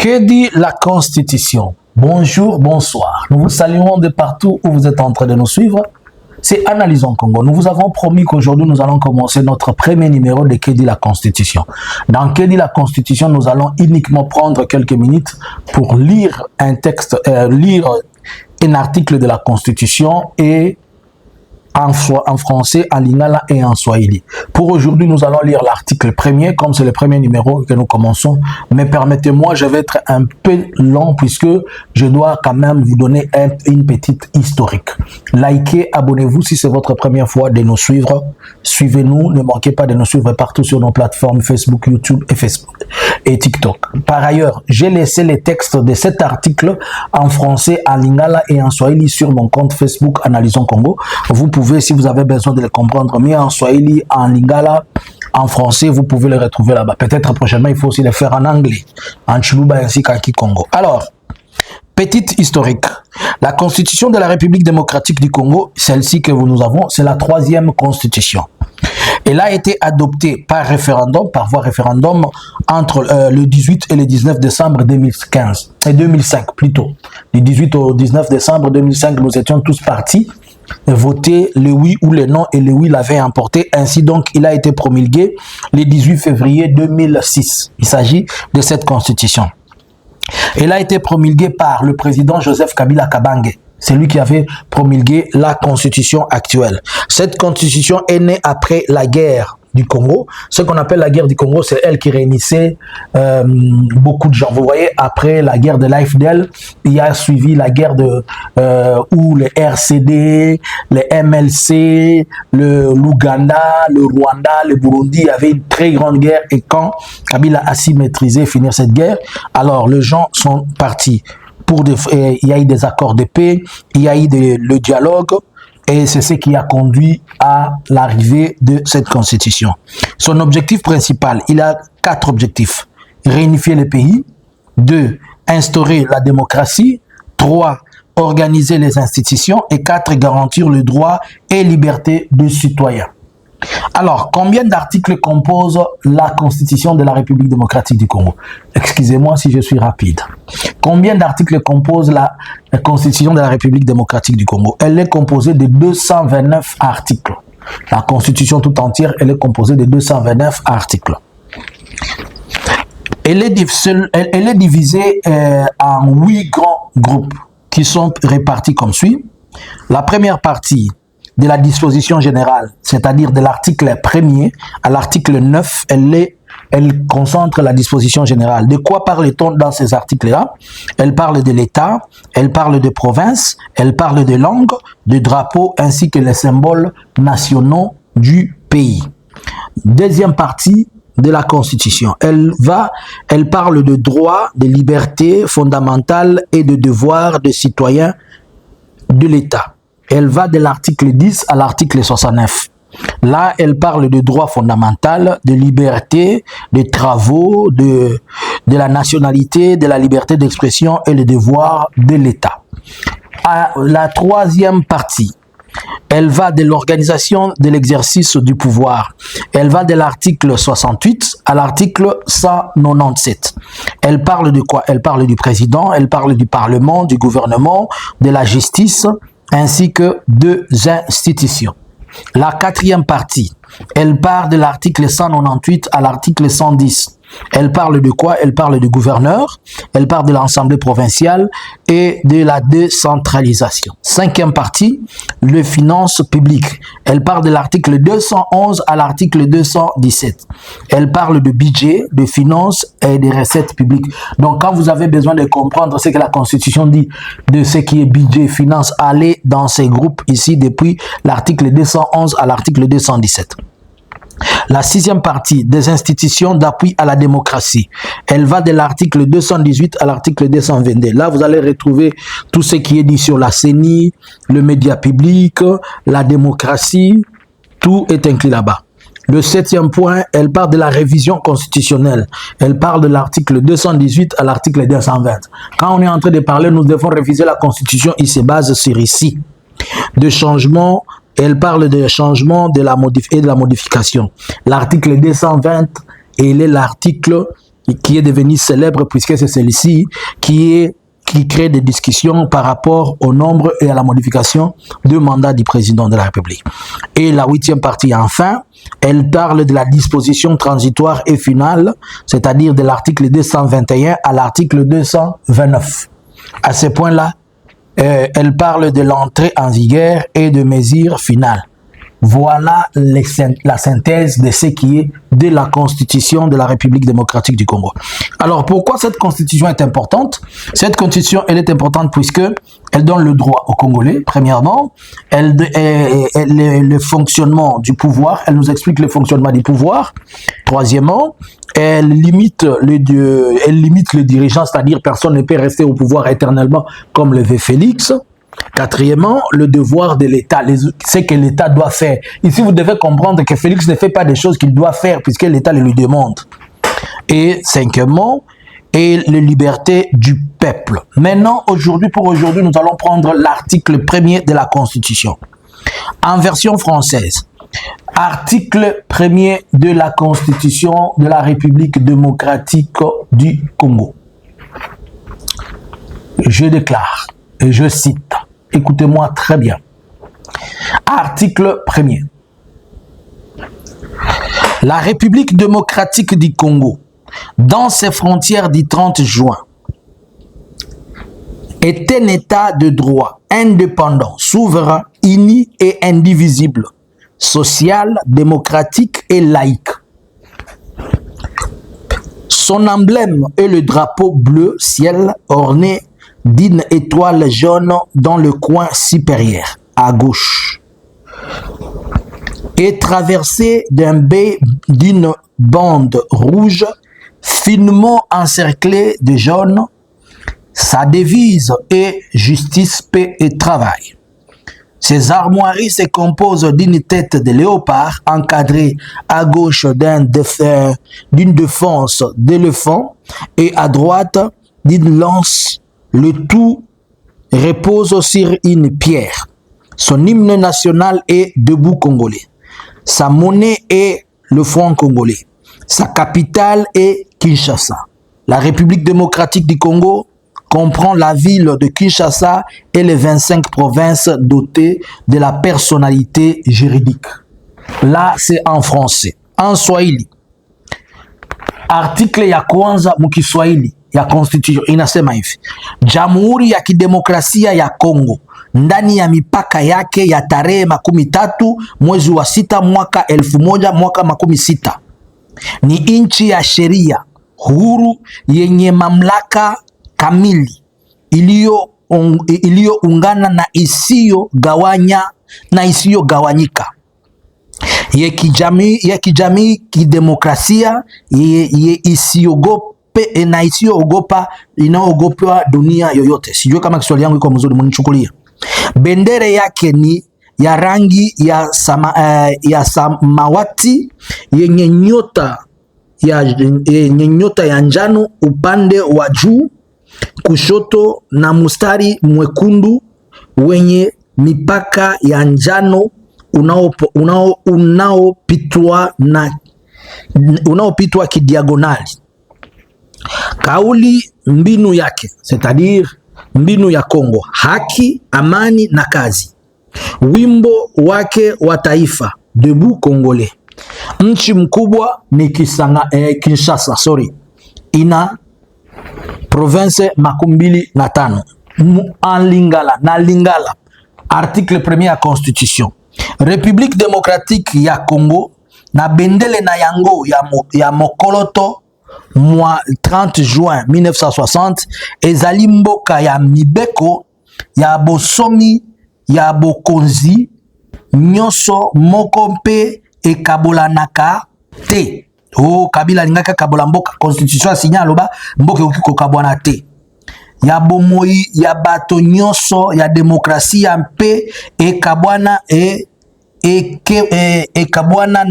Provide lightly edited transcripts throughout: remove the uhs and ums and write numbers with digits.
Que dit la Constitution? Bonjour, bonsoir. Nous vous saluons de partout où vous êtes en train de nous suivre. C'est Analysons Congo. Nous vous avons promis qu'aujourd'hui, nous allons commencer notre premier numéro de Que dit la Constitution. Dans Que dit la Constitution, nous allons uniquement prendre quelques minutes pour lire un texte, lire un article de la Constitution et en français, en lingala et en swahili. Pour aujourd'hui, nous allons lire l'article premier, comme c'est le premier numéro que nous commençons. Mais permettez-moi, je vais être un peu long puisque je dois quand même vous donner une petite historique. Likez, abonnez-vous si c'est votre première fois de nous suivre. Suivez-nous, ne manquez pas de nous suivre partout sur nos plateformes Facebook, YouTube et TikTok. Par ailleurs, j'ai laissé les textes de cet article en français, en lingala et en swahili sur mon compte Facebook Analysons Congo. Vous pouvez, si vous avez besoin de les comprendre mieux en swahili, en lingala, en français, vous pouvez les retrouver là-bas. Peut-être prochainement, il faut aussi les faire en anglais, en chiluba ainsi qu'en kikongo. Alors, petite historique. La Constitution de la République démocratique du Congo, celle-ci que nous avons, c'est la 3e Constitution. Elle a été adoptée par référendum, par voie référendum, entre le 18 et le 19 décembre 2015, et 2005 plutôt. Du 18 au 19 décembre 2005, nous étions tous partis voter le oui ou le non, et le oui l'avait emporté. Ainsi donc, il a été promulgué le 18 février 2006. Il s'agit de cette constitution. Elle a été promulguée par le président Joseph Kabila Kabange. C'est lui qui avait promulgué la constitution actuelle. Cette constitution est née après la guerre du Congo. Ce qu'on appelle la guerre du Congo, c'est elle qui réunissait beaucoup de gens. Vous voyez, après la guerre de l'AFDL, il y a suivi la guerre de où les RCD, les MLC, l'Ouganda, le Rwanda, le Burundi, il y avait une très grande guerre. Et quand Kabila a su maîtriser, finir cette guerre, alors les gens sont partis. Il y a eu des accords de paix, il y a eu le dialogue, et c'est ce qui a conduit à l'arrivée de cette constitution. Son objectif principal, il a 4 objectifs. Réunifier le pays. 2. Instaurer la démocratie. 3. Organiser les institutions. Et 4. Garantir le droit et liberté des citoyens. Alors, combien d'articles compose la Constitution de la République démocratique du Congo? Excusez-moi si je suis rapide. Combien d'articles compose la Constitution de la République démocratique du Congo? Elle est composée de 229 articles. La Constitution tout entière, elle est composée de 229 articles. Elle est divisée en 8 grands groupes qui sont répartis comme suit. La première partie de la disposition générale, c'est-à-dire de l'article 1er à l'article 9, elle concentre la disposition générale. De quoi parle-t-on dans ces articles-là? Elle parle de l'État, elle parle de province, elle parle de langue, de drapeau, ainsi que les symboles nationaux du pays. Deuxième partie de la Constitution, elle parle de droits, de libertés fondamentales et de devoirs des citoyens de l'État. Elle va de l'article 10 à l'article 69. Là, elle parle de droits fondamentaux, de liberté, de travaux, de la nationalité, de la liberté d'expression et les devoirs de l'État. La troisième partie, elle va de l'organisation de l'exercice du pouvoir. Elle va de l'article 68 à l'article 197. Elle parle de quoi? Elle parle du président, elle parle du Parlement, du gouvernement, de la justice, ainsi que deux institutions. La quatrième partie, elle part de l'article 198 à l'article 110. Elle parle de quoi? Elle parle du gouverneur, elle parle de l'Assemblée provinciale et de la décentralisation. Cinquième partie, les finances publiques. Elle parle de l'article 211 à l'article 217. Elle parle de budget, de finances et des recettes publiques. Donc, quand vous avez besoin de comprendre ce que la Constitution dit de ce qui est budget, finances, allez dans ces groupes ici depuis l'article 211 à l'article 217. La sixième partie, des institutions d'appui à la démocratie. Elle va de l'article 218 à l'article 222. Là, vous allez retrouver tout ce qui est dit sur la CENI, le média public, la démocratie, tout est inclus là-bas. Le septième point, elle parle de la révision constitutionnelle. Elle parle de l'article 218 à l'article 220. Quand on est en train de parler, nous devons réviser la Constitution, il se base sur ici. De changement. Elle parle de changement et de la modification. L'article 220, il est l'article qui est devenu célèbre puisque c'est celle-ci qui crée des discussions par rapport au nombre et à la modification du mandat du président de la République. Et la 8e partie, enfin, elle parle de la disposition transitoire et finale, c'est-à-dire de l'article 221 à l'article 229. À ce point-là, elle parle de l'entrée en vigueur et de mesures finales. Voilà la synthèse de ce qui est de la Constitution de la République démocratique du Congo. Alors, pourquoi cette Constitution est importante? Cette Constitution, elle est importante puisque elle donne le droit aux Congolais, premièrement, le fonctionnement du pouvoir, elle nous explique le fonctionnement du pouvoir. Troisièmement, elle limite le dirigeant, c'est-à-dire personne ne peut rester au pouvoir éternellement comme le veut Félix. Quatrièmement, le devoir de l'État, ce que l'État doit faire. Ici, vous devez comprendre que Félix ne fait pas des choses qu'il doit faire puisque l'État le lui demande. Et cinquièmement, et les libertés du peuple. Maintenant, pour aujourd'hui, nous allons prendre l'article 1er de la Constitution. En version française, article 1er de la Constitution de la République démocratique du Congo. Je déclare, et je cite, écoutez-moi très bien. Article 1er. La République démocratique du Congo, dans ses frontières du 30 juin, est un État de droit indépendant, souverain, uni et indivisible, social, démocratique et laïque. Son emblème est le drapeau bleu ciel orné d'une étoile jaune dans le coin supérieur, à gauche, et traversé d'une bande rouge finement encerclée de jaune. Sa devise est justice, paix et travail. Ses armoiries se composent d'une tête de léopard encadrée à gauche d'une défense d'éléphant et à droite d'une lance. Le tout repose sur une pierre. Son hymne national est Debout Congolais. Sa monnaie est le franc congolais. Sa capitale est Kinshasa. La République démocratique du Congo comprend la ville de Kinshasa et les 25 provinces dotées de la personnalité juridique. Là, c'est en français. En Swahili, article ya kwanza mukiswahili ya Constitution inasema hivi: Jamhuri ya Kidemokrasia ya Kongo ndani ya mipaka yake ya tarehe 13 mwezi wa 6 mwaka 1960 ni nchi ya sheria huru yenye mamlaka kamili iliyoungana na isiyogawanyika ya kijamii kidemokrasia isiyoogopa inaogopewa dunia yoyote. Sijui kama Kiswahili yangu iko mzuri, mnichukulia. Bendera yake ni ya rangi ya samawati yenye nyota ya njano upande wa juu kushoto na mstari mwekundu wenye mipaka ya njano unaopitwa kidiagonali. Kauli mbinu yake, c'est-à-dire mbinu ya Kongo: haki, amani na kazi. Wimbo wake wa taifa Debout Congolais. Nchi mkubwa ni Kinshasa, ina province 25 en Lingala na Lingala. Article 1er ya Constitution. République démocratique ya Congo na bendele na yango ya mokoloto mwa 30 juin 1960 ezali mboka ya mibeko ya bosomi ya bokonzi nyonso moko mpe ekabolanaka te. Kabila lingaka kabola mboka. Constitution signa loba mboka okiko kabwana te. Ya bomoi ya bato nyonso ya demokrasia mpe ekabwana ekabwana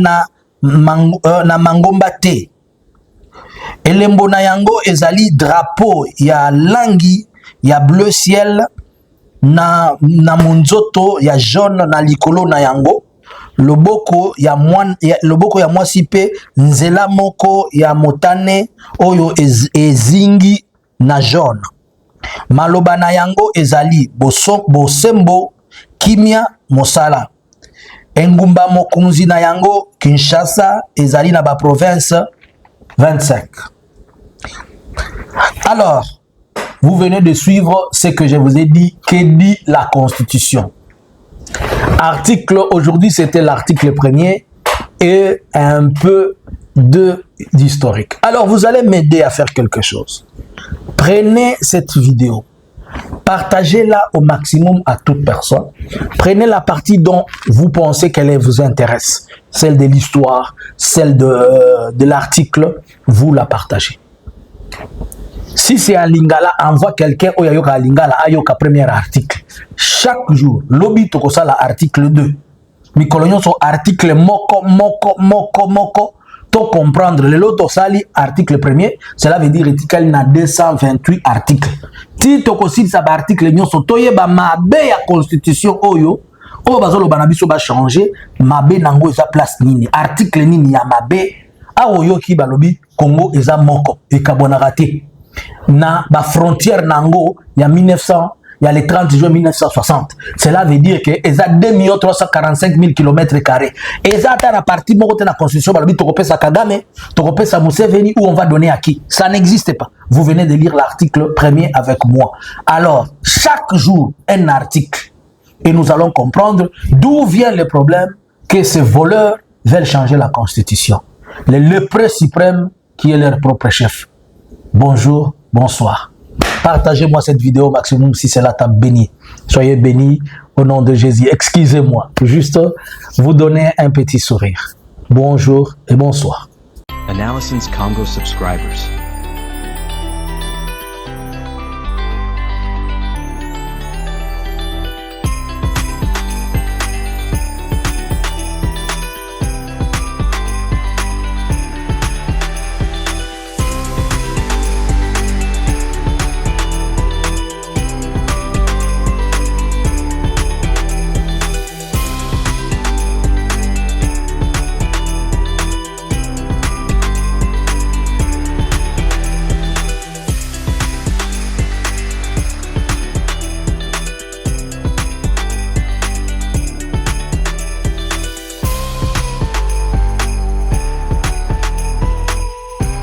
na mangomba te. Elembo na yango ezali drapeau ya langi ya bleu ciel na monzoto ya jaune na likolo na yango. loboko ya mwasi pe nzela moko ya motane oyo ezingi na jaune. Maloba na yango ezali bosembo kimia mosala. Engumba mokunzi na yango Kinshasa ezali na ba province 25. Alors, vous venez de suivre ce que je vous ai dit, que dit la Constitution. Article, aujourd'hui c'était l'article 1er et un peu d'historique. Alors vous allez m'aider à faire quelque chose. Prenez cette vidéo, partagez-la au maximum à toute personne. Prenez la partie dont vous pensez qu'elle vous intéresse, celle de l'histoire, celle de l'article, vous la partagez. Si c'est un lingala, envoie quelqu'un au yayoka lingala ayoka premier article. Chaque jour, lobby toko ça l'article 2. Mikolonyo son article moko to comprendre le loto sali article 1er, cela veut dire etikali na 228 articles. Ti toko si sa article nyonso toye ba mabe ya constitution oyo o bazolo banabiso ba changer mabe nango eza place nini article nini ya mabe aoyo ki balobi Congo eza moko ekabona raté. Na ba frontière nango ya 1900 il y a le 30 juin 1960. Cela veut dire que ils ont 2 345 000 km². Et ça a la partie de la constitution, Tokopesa Kagame, Tokopesa Museveni, où on va donner à qui? Ça n'existe pas. Vous venez de lire l'article 1er avec moi. Alors, chaque jour, un article. Et nous allons comprendre d'où vient le problème que ces voleurs veulent changer la constitution. Le lépreux suprême qui est leur propre chef. Bonjour, bonsoir. Partagez-moi cette vidéo au maximum si cela t'a béni. Soyez bénis au nom de Jésus. Excusez-moi, juste vous donner un petit sourire. Bonjour et bonsoir. Analysins Congo subscribers.